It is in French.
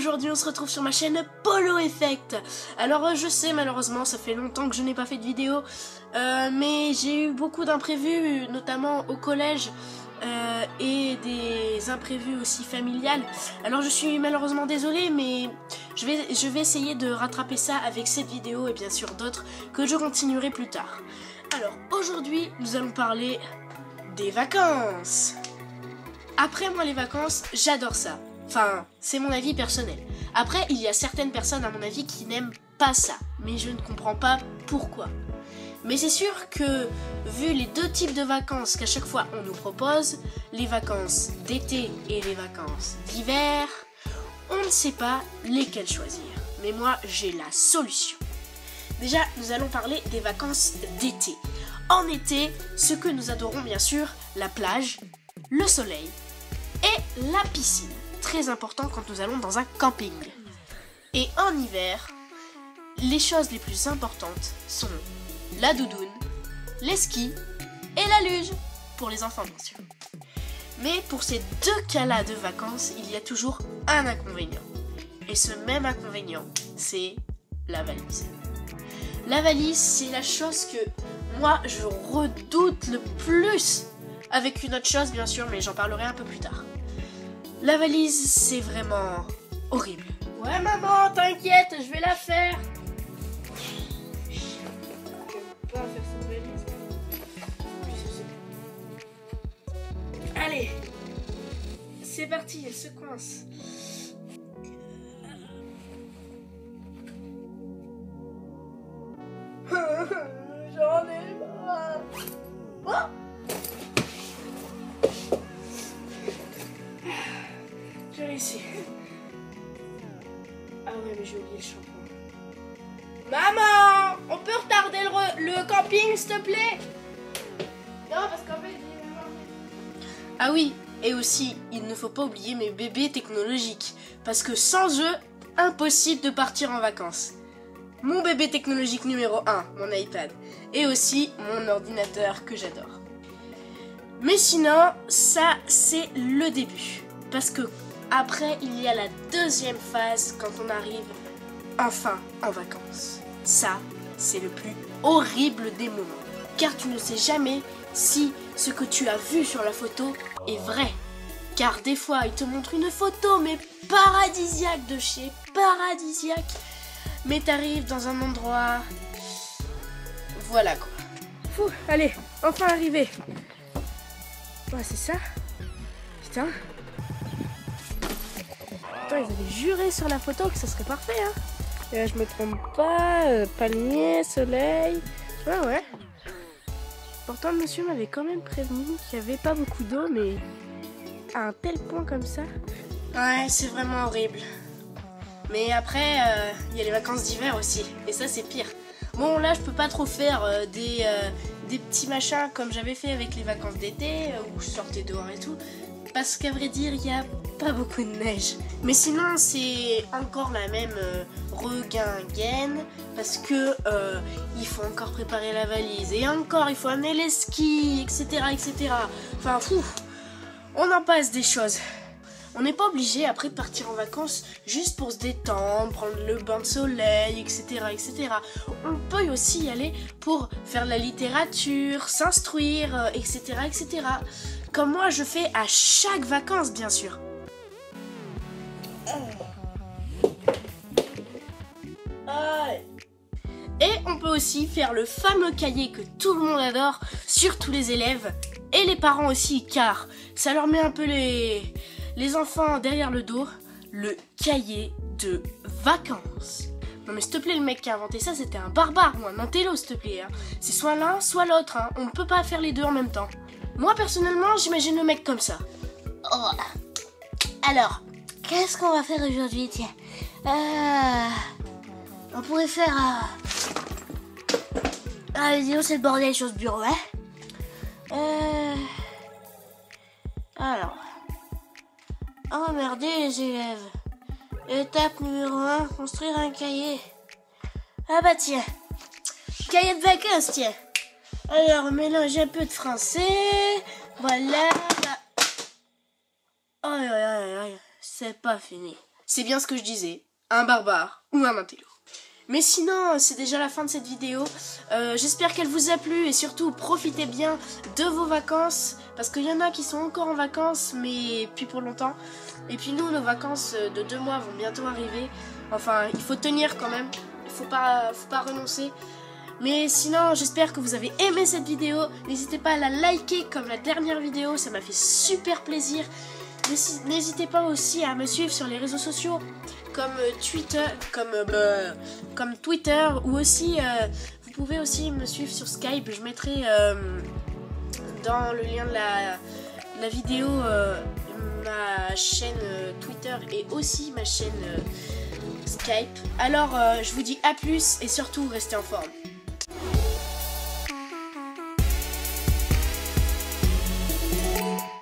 aujourd'hui on se retrouve sur ma chaîne Polo Effect. Alors je sais, malheureusement ça fait longtemps que je n'ai pas fait de vidéo, mais j'ai eu beaucoup d'imprévus, notamment au collège, et des imprévus aussi familiales. Alors je suis malheureusement désolée, mais je vais essayer de rattraper ça avec cette vidéo et bien sûr d'autres que je continuerai plus tard. Alors aujourd'hui nous allons parler des vacances. Après moi les vacances, j'adore ça. Enfin, c'est mon avis personnel. Après, il y a certaines personnes à mon avis qui n'aiment pas ça, mais je ne comprends pas pourquoi. Mais c'est sûr que, vu les deux types de vacances qu'à chaque fois on nous propose, les vacances d'été et les vacances d'hiver, on ne sait pas lesquelles choisir. Mais moi, j'ai la solution. Déjà, nous allons parler des vacances d'été. En été, ce que nous adorons bien sûr, la plage, le soleil et la piscine. Très important quand nous allons dans un camping. Et en hiver, les choses les plus importantes sont la doudoune, les skis et la luge, pour les enfants bien sûr. Mais pour ces deux cas-là de vacances, il y a toujours un inconvénient. Et ce même inconvénient, c'est la valise. La valise, c'est la chose que moi je redoute le plus, avec une autre chose bien sûr, mais j'en parlerai un peu plus tard. La valise, c'est vraiment horrible. Ouais maman, t'inquiète, je vais la faire. Je peux pas faire cette valise. Allez, c'est parti, elle se coince. J'en ai marre. Oh, j'ai réussi. Ah ouais, mais j'ai oublié le shampoing. Maman, on peut retarder le camping, s'il te plaît? Non, parce qu'en fait, ah oui, et aussi, il ne faut pas oublier mes bébés technologiques. Parce que sans eux, impossible de partir en vacances. Mon bébé technologique numéro 1, mon iPad. Et aussi, mon ordinateur que j'adore. Mais sinon, ça, c'est le début. Parce que après, il y a la deuxième phase quand on arrive enfin en vacances. Ça, c'est le plus horrible des moments. Car tu ne sais jamais si ce que tu as vu sur la photo est vrai. Car des fois, ils te montrent une photo, mais paradisiaque de chez paradisiaque. Mais t'arrives dans un endroit... Voilà quoi. Fou, allez, enfin arrivé. Ouais, c'est ça. Putain. Putain, ils avaient juré sur la photo que ça serait parfait, hein. Et je me trompe pas, palmier, soleil. Ouais, ouais. Pourtant, le monsieur m'avait quand même prévenu qu'il n'y avait pas beaucoup d'eau, mais à un tel point comme ça. Ouais, c'est vraiment horrible. Mais après, il y a les vacances d'hiver aussi, et ça c'est pire. Bon, là je peux pas trop faire des petits machins comme j'avais fait avec les vacances d'été, où je sortais dehors et tout, parce qu'à vrai dire, il n'y a pas beaucoup de neige. Mais sinon, c'est encore la même regain-gaine, parce que il faut encore préparer la valise, et encore il faut amener les skis, etc. etc. Enfin, fou, on en passe des choses. On n'est pas obligé après de partir en vacances juste pour se détendre, prendre le bain de soleil, etc. etc. On peut aussi y aller pour faire de la littérature, s'instruire, etc. etc. Comme moi je fais à chaque vacances bien sûr. Et on peut aussi faire le fameux cahier que tout le monde adore, surtout les élèves et les parents aussi, car ça leur met un peu les enfants derrière le dos, le cahier de vacances. Non mais s'il te plaît, le mec qui a inventé ça, c'était un barbare ou un intello, s'il te plaît. Hein. C'est soit l'un, soit l'autre. Hein. On ne peut pas faire les deux en même temps. Moi, personnellement, j'imagine le mec comme ça. Oh. Alors, qu'est-ce qu'on va faire aujourd'hui, tiens? On pourrait faire... Ah, disons, c'est le bordel sur ce bureau, hein. Alors... Emmerder les élèves. Étape numéro 1, construire un cahier. Ah bah tiens, cahier de vacances, tiens. Alors, mélange un peu de français. Voilà. Oh, c'est pas fini. c'est bien ce que je disais, un barbare ou un intello. Mais sinon, c'est déjà la fin de cette vidéo. J'espère qu'elle vous a plu et surtout profitez bien de vos vacances. Parce qu'il y en a qui sont encore en vacances, mais plus pour longtemps. Et puis nous, nos vacances de 2 mois vont bientôt arriver. Enfin, il faut tenir quand même. Il faut pas renoncer. Mais sinon, j'espère que vous avez aimé cette vidéo. N'hésitez pas à la liker comme la dernière vidéo, ça m'a fait super plaisir. N'hésitez pas aussi à me suivre sur les réseaux sociaux comme Twitter, comme Twitter, ou aussi vous pouvez aussi me suivre sur Skype. Je mettrai dans le lien de la vidéo ma chaîne Twitter et aussi ma chaîne Skype. Alors je vous dis à plus et surtout restez en forme.